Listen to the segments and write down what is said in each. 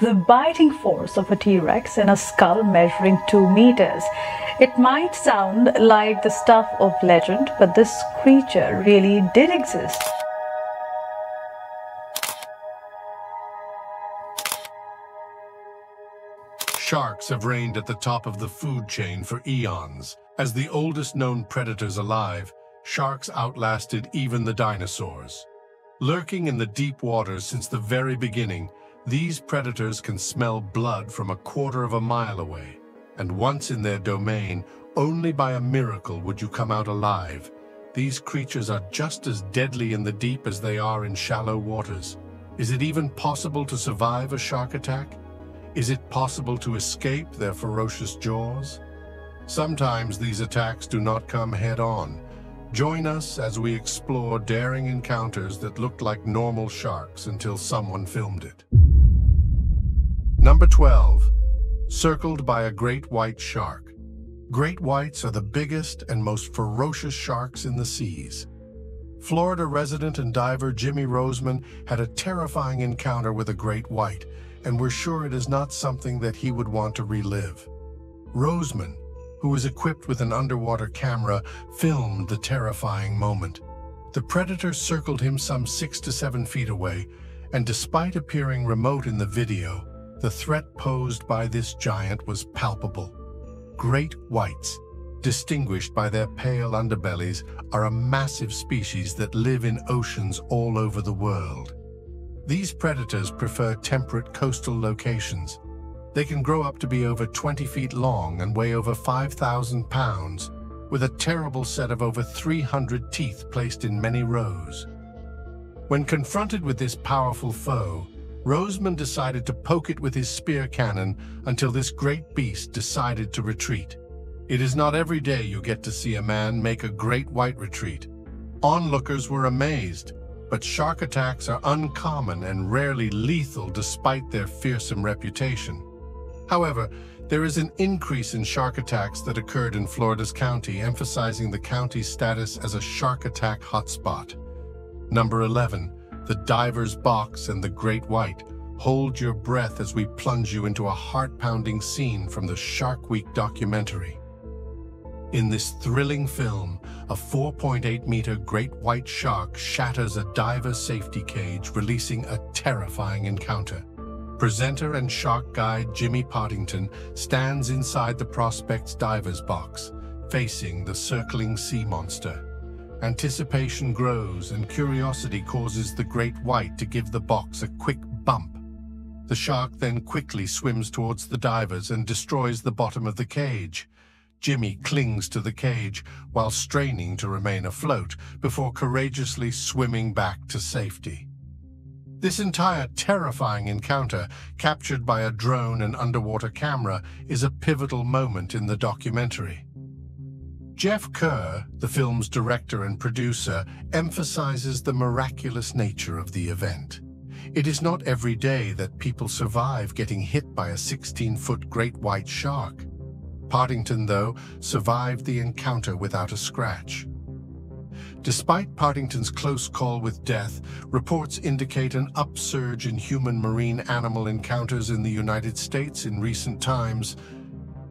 the biting force of a T-Rex and a skull measuring 2 meters. It might sound like the stuff of legend, but this creature really did exist. Sharks have reigned at the top of the food chain for eons. As the oldest known predators alive, sharks outlasted even the dinosaurs. Lurking in the deep waters since the very beginning, these predators can smell blood from a quarter of a mile away. And once in their domain, only by a miracle would you come out alive. These creatures are just as deadly in the deep as they are in shallow waters. Is it even possible to survive a shark attack? Is it possible to escape their ferocious jaws? Sometimes these attacks do not come head-on. Join us as we explore daring encounters that looked like normal sharks until someone filmed it. Number 12. Circled by a great white shark. Great whites are the biggest and most ferocious sharks in the seas. Florida resident and diver Jimmy Roseman had a terrifying encounter with a great white, and we're sure it is not something that he would want to relive. Roseman, who was equipped with an underwater camera, filmed the terrifying moment. The predator circled him some 6 to 7 feet away, and despite appearing remote in the video, the threat posed by this giant was palpable. Great whites, distinguished by their pale underbellies, are a massive species that live in oceans all over the world. These predators prefer temperate coastal locations. They can grow up to be over 20 feet long and weigh over 5,000 pounds, with a terrible set of over 300 teeth placed in many rows. When confronted with this powerful foe, Roseman decided to poke it with his spear cannon until this great beast decided to retreat. It is not every day you get to see a man make a great white retreat. Onlookers were amazed, but shark attacks are uncommon and rarely lethal despite their fearsome reputation. However, there is an increase in shark attacks that occurred in Florida's county, emphasizing the county's status as a shark attack hotspot. Number 11. The Diver's Box and the Great White. Hold your breath as we plunge you into a heart-pounding scene from the Shark Week documentary. In this thrilling film, a 4.8-meter great white shark shatters a diver's safety cage, releasing a terrifying encounter. Presenter and shark guide Jimmy Partington stands inside the Prospect's diver's box, facing the circling sea monster. Anticipation grows and curiosity causes the great white to give the box a quick bump. The shark then quickly swims towards the divers and destroys the bottom of the cage. Jimmy clings to the cage while straining to remain afloat before courageously swimming back to safety. This entire terrifying encounter, captured by a drone and underwater camera, is a pivotal moment in the documentary. Jeff Kerr, the film's director and producer, emphasizes the miraculous nature of the event. It is not every day that people survive getting hit by a 16-foot great white shark. Partington, though, survived the encounter without a scratch. Despite Partington's close call with death, reports indicate an upsurge in human marine animal encounters in the United States in recent times.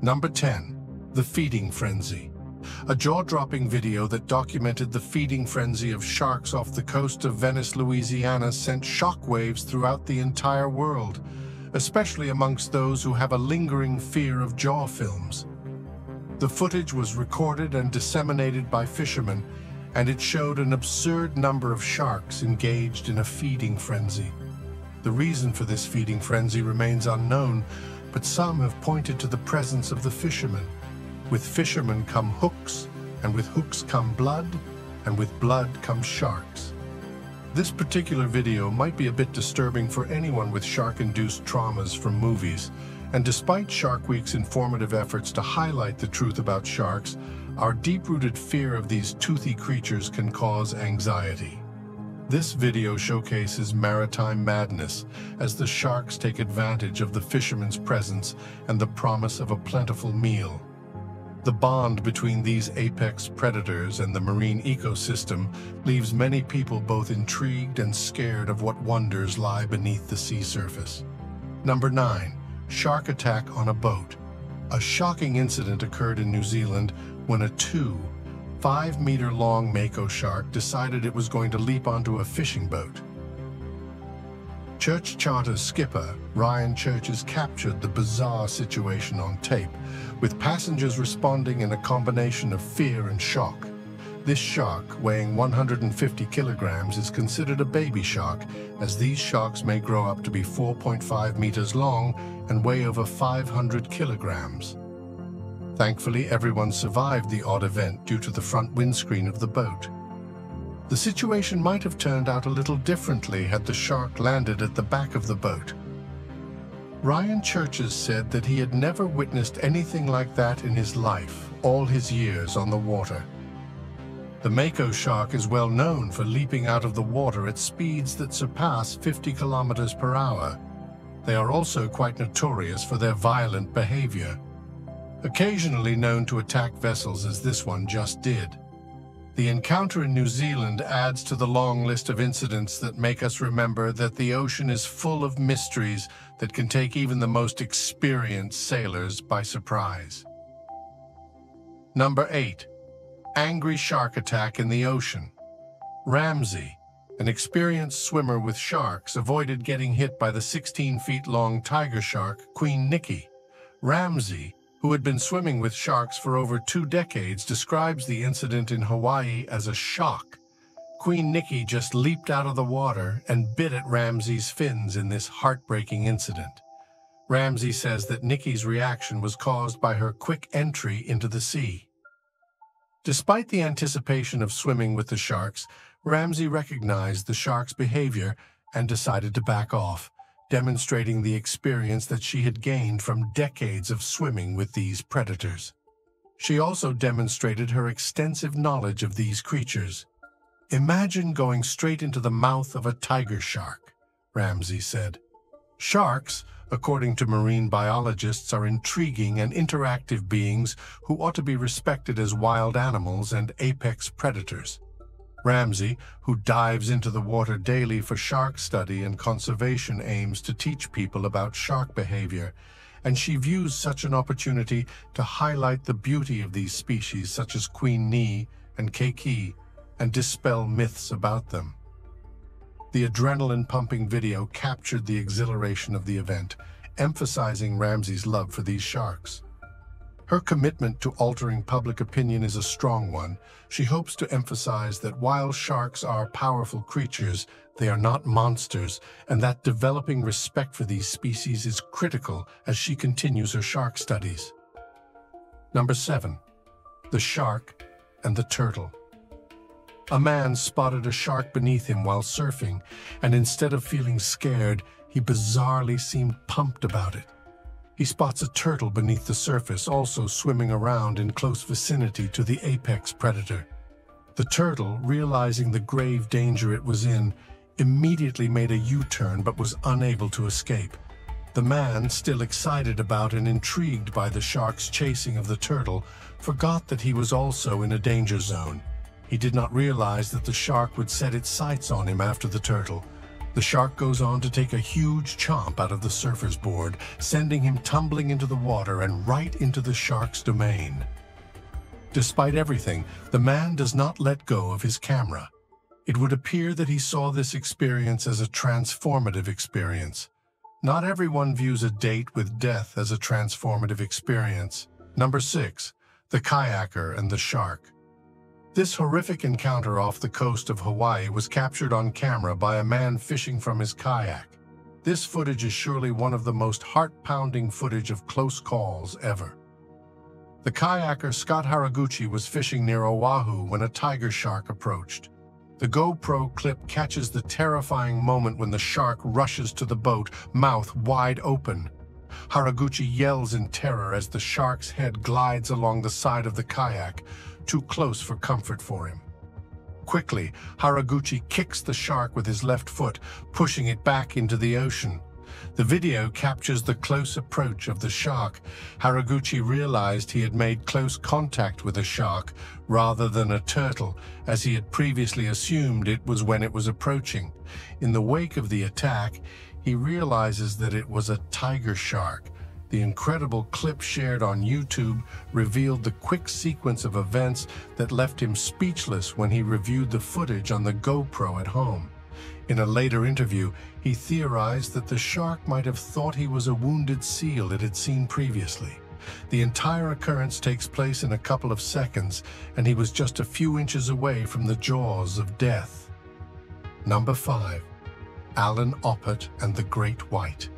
Number 10. The Feeding Frenzy. A jaw-dropping video that documented the feeding frenzy of sharks off the coast of Venice, Louisiana, sent shockwaves throughout the entire world, especially amongst those who have a lingering fear of jaw films. The footage was recorded and disseminated by Fisherman, and it showed an absurd number of sharks engaged in a feeding frenzy. The reason for this feeding frenzy remains unknown, but some have pointed to the presence of the fisherman. With fishermen come hooks, and with hooks come blood, and with blood come sharks. This particular video might be a bit disturbing for anyone with shark-induced traumas from movies, and despite Shark Week's informative efforts to highlight the truth about sharks, our deep-rooted fear of these toothy creatures can cause anxiety. This video showcases maritime madness as the sharks take advantage of the fisherman's presence and the promise of a plentiful meal. The bond between these apex predators and the marine ecosystem leaves many people both intrigued and scared of what wonders lie beneath the sea surface. Number 9. Shark attack on a boat. A shocking incident occurred in New Zealand when a 5-meter-long mako shark decided it was going to leap onto a fishing boat. Church Charter's skipper, Ryan Churches, captured the bizarre situation on tape, with passengers responding in a combination of fear and shock. This shark, weighing 150 kilograms, is considered a baby shark, as these sharks may grow up to be 4.5 meters long and weigh over 500 kilograms. Thankfully, everyone survived the odd event due to the front windscreen of the boat. The situation might have turned out a little differently had the shark landed at the back of the boat. Ryan Churches said that he had never witnessed anything like that in his life, all his years on the water. The mako shark is well known for leaping out of the water at speeds that surpass 50 kilometers per hour. They are also quite notorious for their violent behavior, occasionally known to attack vessels as this one just did. The encounter in New Zealand adds to the long list of incidents that make us remember that the ocean is full of mysteries that can take even the most experienced sailors by surprise. Number 8. Angry shark attack in the ocean. Ramsey, an experienced swimmer with sharks, avoided getting hit by the 16-feet-long tiger shark, Queen Nikki. Ramsey, who had been swimming with sharks for over 2 decades, describes the incident in Hawaii as a shock. Queen Nikki just leaped out of the water and bit at Ramsey's fins in this heartbreaking incident. Ramsey says that Nikki's reaction was caused by her quick entry into the sea. Despite the anticipation of swimming with the sharks, Ramsey recognized the shark's behavior and decided to back off, demonstrating the experience that she had gained from decades of swimming with these predators. She also demonstrated her extensive knowledge of these creatures. "Imagine going straight into the mouth of a tiger shark," Ramsey said. Sharks, according to marine biologists, are intriguing and interactive beings who ought to be respected as wild animals and apex predators. Ramsey, who dives into the water daily for shark study and conservation, aims to teach people about shark behavior, and she views such an opportunity to highlight the beauty of these species such as Queen Ni and Kayaker and dispel myths about them. The adrenaline-pumping video captured the exhilaration of the event, emphasizing Ramsey's love for these sharks. Her commitment to altering public opinion is a strong one. She hopes to emphasize that while sharks are powerful creatures, they are not monsters, and that developing respect for these species is critical as she continues her shark studies. Number 7. The shark and the turtle. A man spotted a shark beneath him while surfing, and instead of feeling scared, he bizarrely seemed pumped about it. He spots a turtle beneath the surface, also swimming around in close vicinity to the apex predator. The turtle, realizing the grave danger it was in, immediately made a U-turn but was unable to escape. The man, still excited about and intrigued by the shark's chasing of the turtle, forgot that he was also in a danger zone. He did not realize that the shark would set its sights on him after the turtle. The shark goes on to take a huge chomp out of the surfer's board, sending him tumbling into the water and right into the shark's domain. Despite everything, the man does not let go of his camera. It would appear that he saw this experience as a transformative experience. Not everyone views a date with death as a transformative experience. Number 6. The Kayaker and the Shark. This horrific encounter off the coast of Hawaii was captured on camera by a man fishing from his kayak. This footage is surely one of the most heart-pounding footage of close calls ever. The kayaker Scott Haraguchi was fishing near Oahu when a tiger shark approached. The GoPro clip catches the terrifying moment when the shark rushes to the boat, mouth wide open. Haraguchi yells in terror as the shark's head glides along the side of the kayak, too close for comfort for him. Quickly, Haraguchi kicks the shark with his left foot, pushing it back into the ocean. The video captures the close approach of the shark. Haraguchi realized he had made close contact with a shark rather than a turtle, as he had previously assumed it was when it was approaching. In the wake of the attack, he realizes that it was a tiger shark. The incredible clip shared on YouTube revealed the quick sequence of events that left him speechless when he reviewed the footage on the GoPro at home. In a later interview, he theorized that the shark might have thought he was a wounded seal it had seen previously. The entire occurrence takes place in a couple of seconds, and he was just a few inches away from the jaws of death. Number 5. Alan Oppert and the Great White.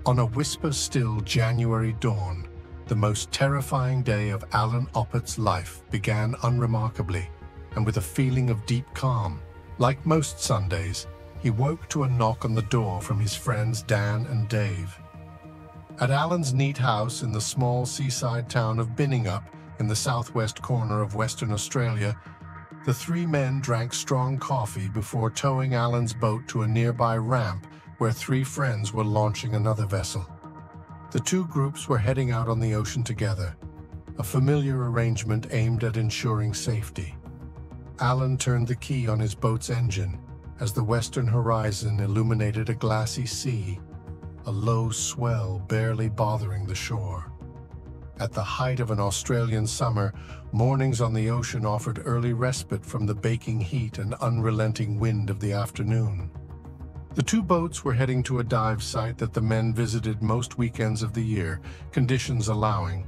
On a whisper-still January dawn, the most terrifying day of Alan Oppert's life began unremarkably and with a feeling of deep calm. Like most Sundays, he woke to a knock on the door from his friends Dan and Dave. At Alan's neat house in the small seaside town of Binningup in the southwest corner of Western Australia, the three men drank strong coffee before towing Alan's boat to a nearby ramp where three friends were launching another vessel. The two groups were heading out on the ocean together, a familiar arrangement aimed at ensuring safety. Alan turned the key on his boat's engine as the western horizon illuminated a glassy sea, a low swell barely bothering the shore. At the height of an Australian summer, mornings on the ocean offered early respite from the baking heat and unrelenting wind of the afternoon. The two boats were heading to a dive site that the men visited most weekends of the year, conditions allowing.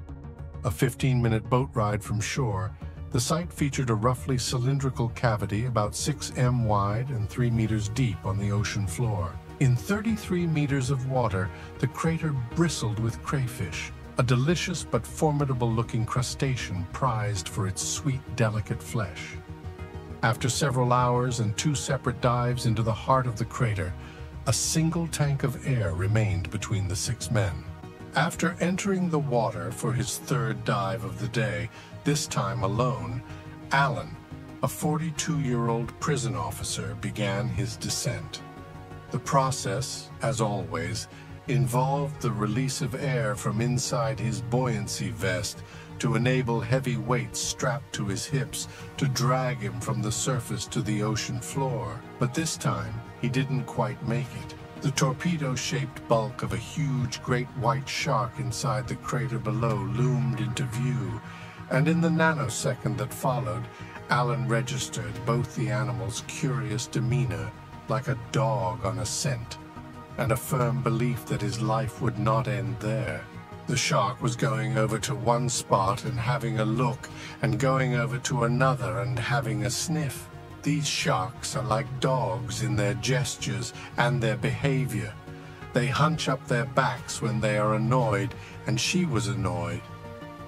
A 15-minute boat ride from shore, the site featured a roughly cylindrical cavity about 6 m wide and 3 meters deep on the ocean floor. In 33 meters of water, the crater bristled with crayfish, a delicious but formidable-looking crustacean prized for its sweet, delicate flesh. After several hours and 2 separate dives into the heart of the crater, a single tank of air remained between the 6 men. After entering the water for his third dive of the day, this time alone, Alan, a 42-year-old prison officer, began his descent. The process, as always, involved the release of air from inside his buoyancy vest to enable heavy weights strapped to his hips to drag him from the surface to the ocean floor. But this time, he didn't quite make it. The torpedo-shaped bulk of a huge great white shark inside the crater below loomed into view, and in the nanosecond that followed, Alan registered both the animal's curious demeanor, like a dog on a scent, and a firm belief that his life would not end there. The shark was going over to one spot and having a look, and going over to another and having a sniff. These sharks are like dogs in their gestures and their behavior. They hunch up their backs when they are annoyed, and she was annoyed.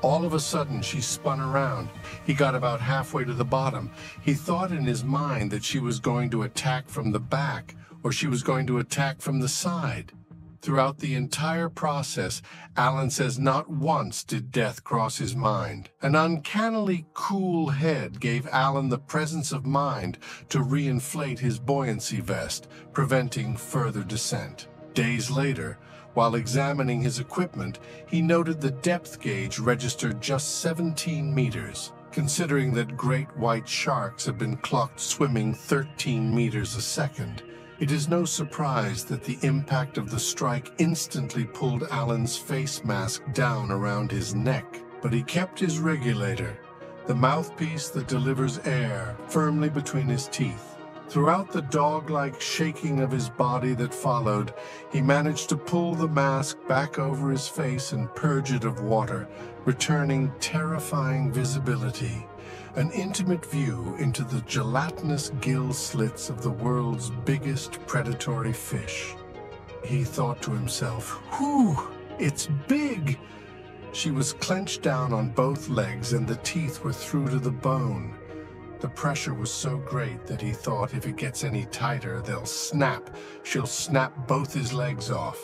All of a sudden, she spun around. He got about halfway to the bottom. He thought in his mind that she was going to attack from the back, or she was going to attack from the side. Throughout the entire process, Alan says not once did death cross his mind. An uncannily cool head gave Alan the presence of mind to reinflate his buoyancy vest, preventing further descent. Days later, while examining his equipment, he noted the depth gauge registered just 17 meters. Considering that great white sharks have been clocked swimming 13 meters a second, it is no surprise that the impact of the strike instantly pulled Alan's face mask down around his neck. But he kept his regulator, the mouthpiece that delivers air, firmly between his teeth. Throughout the dog-like shaking of his body that followed, he managed to pull the mask back over his face and purge it of water, returning terrifying visibility. An intimate view into the gelatinous gill slits of the world's biggest predatory fish. He thought to himself, "Whew, it's big!" She was clenched down on both legs and the teeth were through to the bone. The pressure was so great that he thought if it gets any tighter, they'll snap. She'll snap both his legs off.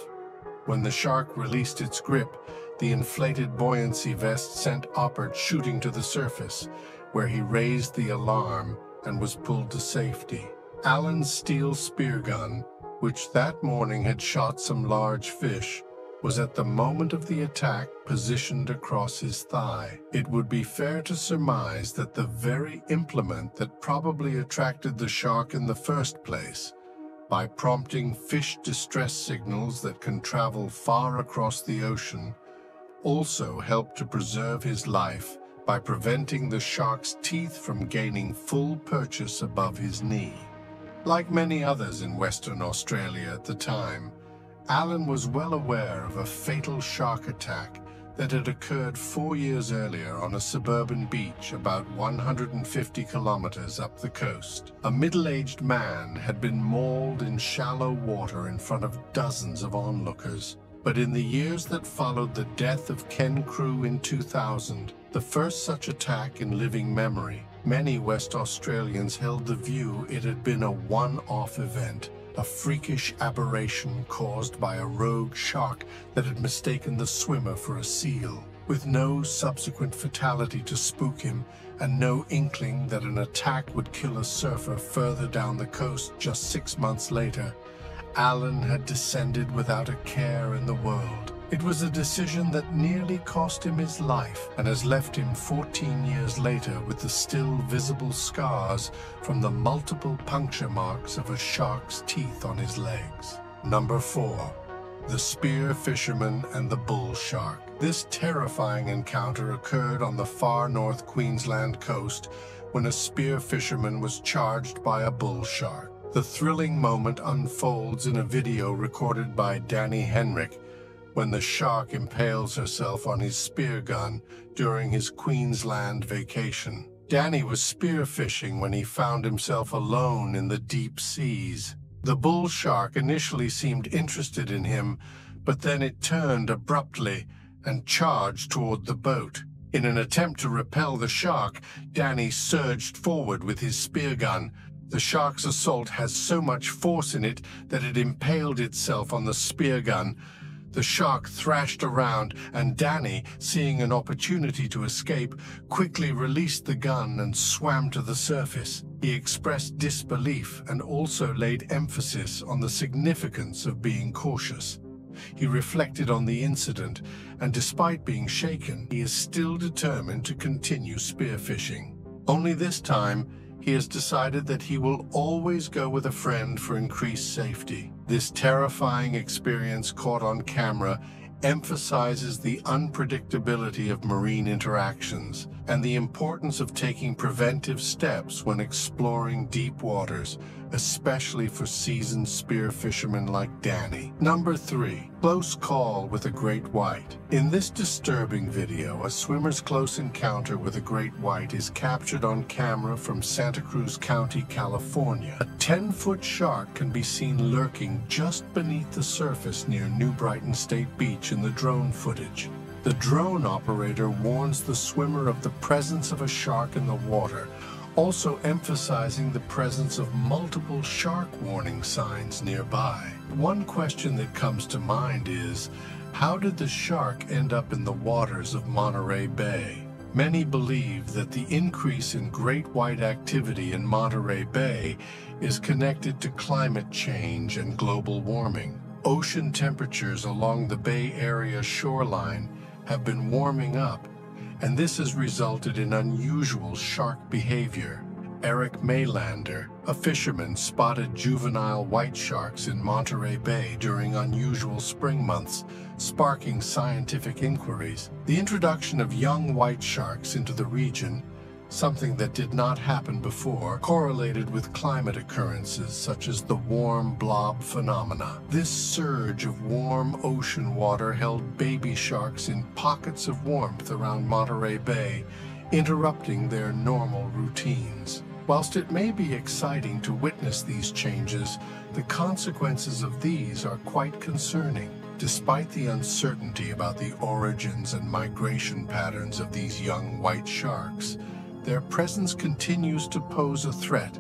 When the shark released its grip, the inflated buoyancy vest sent Oppert shooting to the surface, where he raised the alarm and was pulled to safety. Alan's steel spear gun, which that morning had shot some large fish, was at the moment of the attack positioned across his thigh. It would be fair to surmise that the very implement that probably attracted the shark in the first place by prompting fish distress signals that can travel far across the ocean, also helped to preserve his life by preventing the shark's teeth from gaining full purchase above his knee. Like many others in Western Australia at the time, Alan was well aware of a fatal shark attack that had occurred 4 years earlier on a suburban beach about 150 kilometers up the coast. A middle-aged man had been mauled in shallow water in front of dozens of onlookers. But in the years that followed the death of Ken Crew in 2000, the first such attack in living memory, many West Australians held the view it had been a one-off event, a freakish aberration caused by a rogue shark that had mistaken the swimmer for a seal. With no subsequent fatality to spook him and no inkling that an attack would kill a surfer further down the coast just 6 months later, Alan had descended without a care in the world. It was a decision that nearly cost him his life and has left him 14 years later with the still visible scars from the multiple puncture marks of a shark's teeth on his legs. Number 4. The spear fisherman and the bull shark. This terrifying encounter occurred on the far north Queensland coast when a spear fisherman was charged by a bull shark. The thrilling moment unfolds in a video recorded by Danny Henrik when the shark impales herself on his spear gun during his Queensland vacation. Danny was spearfishing when he found himself alone in the deep seas. The bull shark initially seemed interested in him, but then it turned abruptly and charged toward the boat. In an attempt to repel the shark, Danny surged forward with his spear gun. The shark's assault has so much force in it that it impaled itself on the spear gun. The shark thrashed around, and Danny, seeing an opportunity to escape, quickly released the gun and swam to the surface. He expressed disbelief and also laid emphasis on the significance of being cautious. He reflected on the incident, and despite being shaken, he is still determined to continue spearfishing. Only this time, he has decided that he will always go with a friend for increased safety. This terrifying experience caught on camera emphasizes the unpredictability of marine interactions and the importance of taking preventive steps when exploring deep waters, especially for seasoned spear fishermen like Danny. Number 3. Close call with a great white. In this disturbing video, a swimmer's close encounter with a great white is captured on camera from Santa Cruz County, California. A 10-foot shark can be seen lurking just beneath the surface near New Brighton State Beach in the drone footage. The drone operator warns the swimmer of the presence of a shark in the water, also emphasizing the presence of multiple shark warning signs nearby. One question that comes to mind is, how did the shark end up in the waters of Monterey Bay? Many believe that the increase in great white activity in Monterey Bay is connected to climate change and global warming. Ocean temperatures along the Bay Area shoreline have been warming up, and this has resulted in unusual shark behavior. Eric Maylander, a fisherman, spotted juvenile white sharks in Monterey Bay during unusual spring months, sparking scientific inquiries. The introduction of young white sharks into the region, something that did not happen before, correlated with climate occurrences such as the warm blob phenomena. This surge of warm ocean water held baby sharks in pockets of warmth around Monterey Bay, interrupting their normal routines. Whilst it may be exciting to witness these changes, the consequences of these are quite concerning. Despite the uncertainty about the origins and migration patterns of these young white sharks, their presence continues to pose a threat,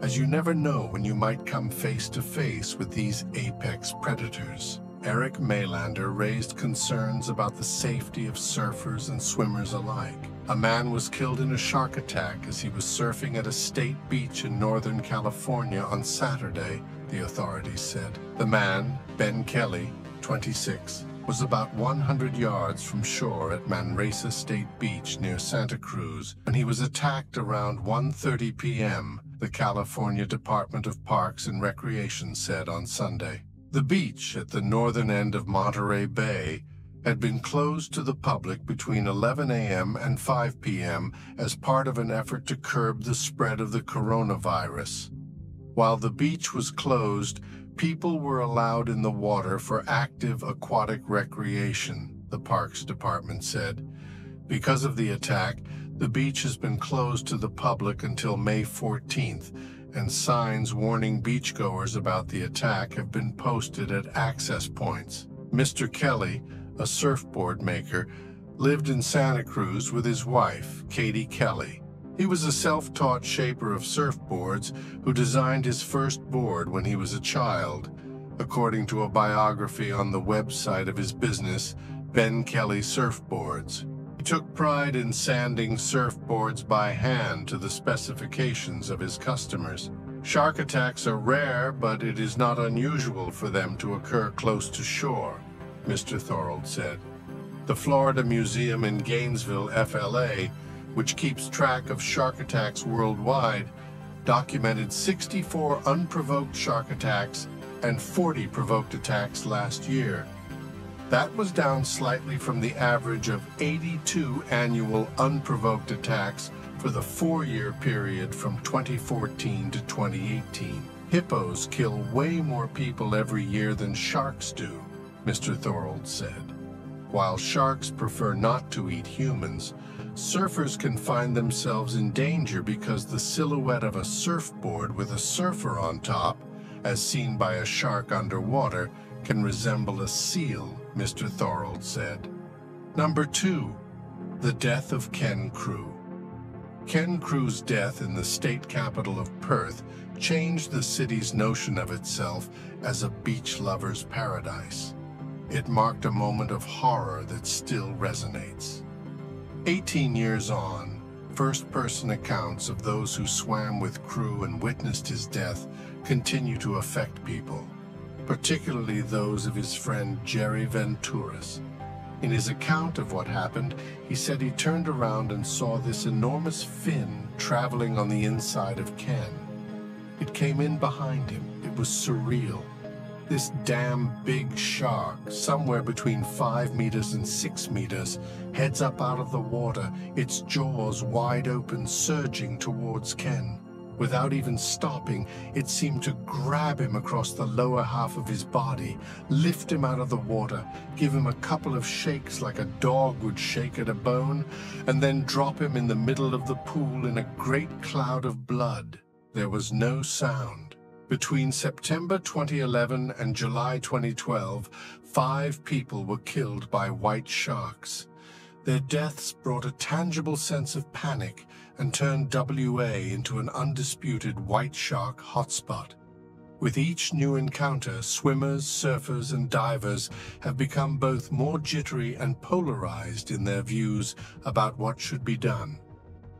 as you never know when you might come face to face with these apex predators. Eric Maylander raised concerns about the safety of surfers and swimmers alike. A man was killed in a shark attack as he was surfing at a state beach in Northern California on Saturday, the authorities said. The man, Ben Kelly, 26, was about 100 yards from shore at Manresa State Beach near Santa Cruz when he was attacked around 1:30 p.m. the California Department of Parks and Recreation said on Sunday. The beach at the northern end of Monterey Bay had been closed to the public between 11 a.m. and 5 p.m. as part of an effort to curb the spread of the coronavirus. While the beach was closed, people were allowed in the water for active aquatic recreation, the Parks Department said. Because of the attack, the beach has been closed to the public until May 14th, and signs warning beachgoers about the attack have been posted at access points. Mr. Kelly, a surfboard maker, lived in Santa Cruz with his wife, Katie Kelly. He was a self-taught shaper of surfboards who designed his first board when he was a child, according to a biography on the website of his business, Ben Kelly Surfboards. He took pride in sanding surfboards by hand to the specifications of his customers. Shark attacks are rare, but it is not unusual for them to occur close to shore, Mr. Thorold said. The Florida Museum in Gainesville, FLA, which keeps track of shark attacks worldwide, documented 64 unprovoked shark attacks and 40 provoked attacks last year. That was down slightly from the average of 82 annual unprovoked attacks for the 4-year period from 2014 to 2018. Hippos kill way more people every year than sharks do, Mr. Thorold said. While sharks prefer not to eat humans, surfers can find themselves in danger because the silhouette of a surfboard with a surfer on top, as seen by a shark underwater, can resemble a seal, Mr. Thorold said. Number 2. The death of Ken Crew. Ken Crew's death in the state capital of Perth changed the city's notion of itself as a beach lover's paradise. It marked a moment of horror that still resonates. 18 years on, first-person accounts of those who swam with Crew and witnessed his death continue to affect people, particularly those of his friend Jerry Venturas. In his account of what happened, he said he turned around and saw this enormous fin traveling on the inside of Ken. It came in behind him. It was surreal. This damn big shark, somewhere between 5 meters and 6 meters, heads up out of the water, its jaws wide open, surging towards Ken. Without even stopping, it seemed to grab him across the lower half of his body, lift him out of the water, give him a couple of shakes like a dog would shake at a bone, and then drop him in the middle of the pool in a great cloud of blood. There was no sound. Between September 2011 and July 2012, 5 people were killed by white sharks. Their deaths brought a tangible sense of panic and turned WA into an undisputed white shark hotspot. With each new encounter, swimmers, surfers, and divers have become both more jittery and polarized in their views about what should be done.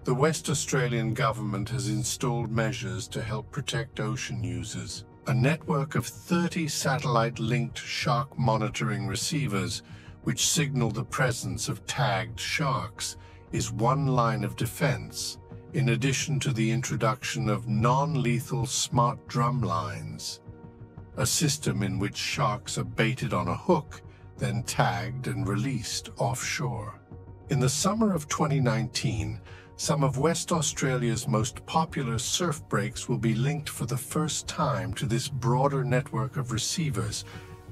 The West Australian government has installed measures to help protect ocean users. A network of 30 satellite-linked shark monitoring receivers, which signal the presence of tagged sharks, is one line of defense, in addition to the introduction of non-lethal smart drum lines, a system in which sharks are baited on a hook, then tagged and released offshore. In the summer of 2019, some of West Australia's most popular surf breaks will be linked for the first time to this broader network of receivers,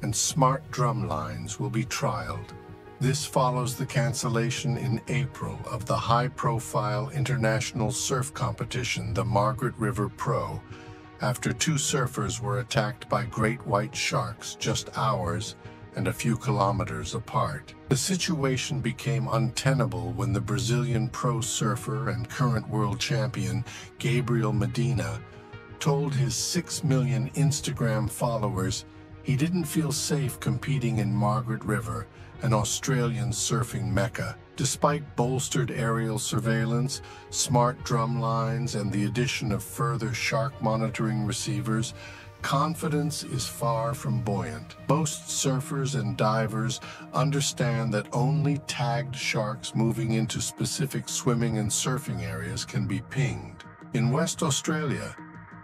and smart drum lines will be trialed. This follows the cancellation in April of the high-profile international surf competition, the Margaret River Pro, after 2 surfers were attacked by great white sharks just hours and a few kilometers apart. The situation became untenable when the Brazilian pro surfer and current world champion, Gabriel Medina, told his 6 million Instagram followers he didn't feel safe competing in Margaret River, an Australian surfing mecca. Despite bolstered aerial surveillance, smart drum lines, and the addition of further shark monitoring receivers, confidence is far from buoyant. Most surfers and divers understand that only tagged sharks moving into specific swimming and surfing areas can be pinged. In West Australia,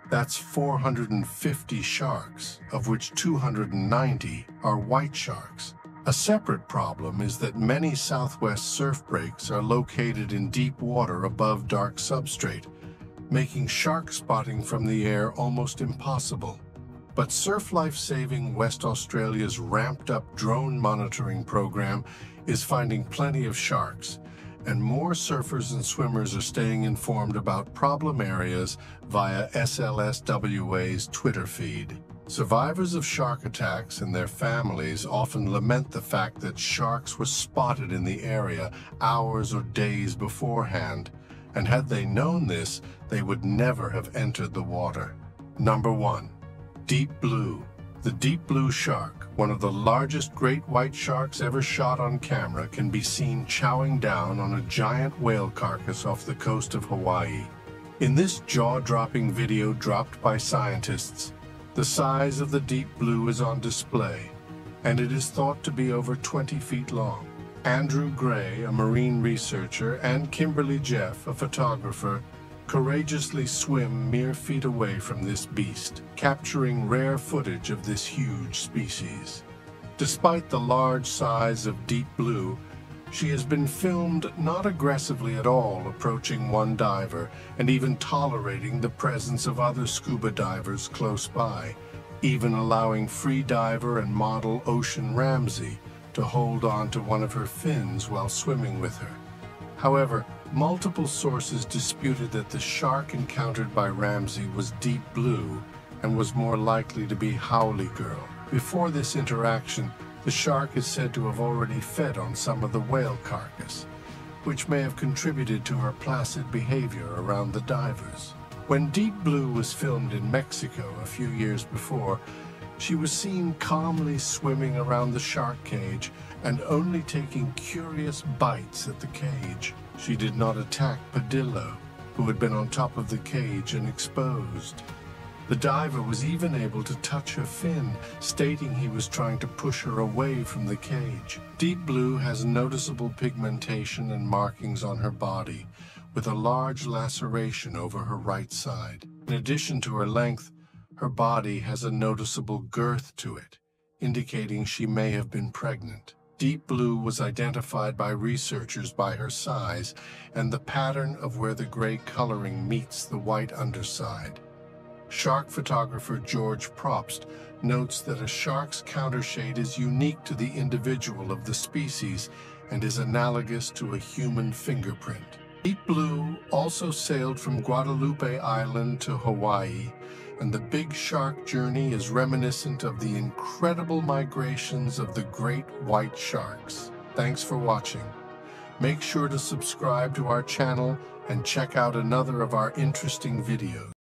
that's 450 sharks, of which 290 are white sharks. A separate problem is that many southwest surf breaks are located in deep water above dark substrate, making shark spotting from the air almost impossible. But Surf Life Saving West Australia's ramped-up drone monitoring program is finding plenty of sharks, and more surfers and swimmers are staying informed about problem areas via SLSWA's Twitter feed. Survivors of shark attacks and their families often lament the fact that sharks were spotted in the area hours or days beforehand, and had they known this, they would never have entered the water. Number 1. Deep blue. The deep blue shark, one of the largest great white sharks ever shot on camera, can be seen chowing down on a giant whale carcass off the coast of Hawaii. In this jaw-dropping video dropped by scientists, the size of the deep blue is on display, and it is thought to be over 20 feet long. Andrew Gray, a marine researcher, and Kimberly Jeff, a photographer, courageously swim mere feet away from this beast, capturing rare footage of this huge species. Despite the large size of deep blue, she has been filmed not aggressively at all, approaching one diver and even tolerating the presence of other scuba divers close by, even allowing free diver and model Ocean Ramsey to hold on to one of her fins while swimming with her. However, multiple sources disputed that the shark encountered by Ramsey was deep blue and was more likely to be Howley Girl. Before this interaction, the shark is said to have already fed on some of the whale carcass, which may have contributed to her placid behavior around the divers. When Deep Blue was filmed in Mexico a few years before, she was seen calmly swimming around the shark cage and only taking curious bites at the cage. She did not attack Padillo, who had been on top of the cage and exposed. The diver was even able to touch her fin, stating he was trying to push her away from the cage. Deep Blue has noticeable pigmentation and markings on her body, with a large laceration over her right side. In addition to her length, her body has a noticeable girth to it, indicating she may have been pregnant. Deep Blue was identified by researchers by her size and the pattern of where the gray coloring meets the white underside. Shark photographer George Probst notes that a shark's countershade is unique to the individual of the species and is analogous to a human fingerprint. Deep Blue also sailed from Guadalupe Island to Hawaii, and the big shark journey is reminiscent of the incredible migrations of the great white sharks. Thanks for watching. Make sure to subscribe to our channel and check out another of our interesting videos.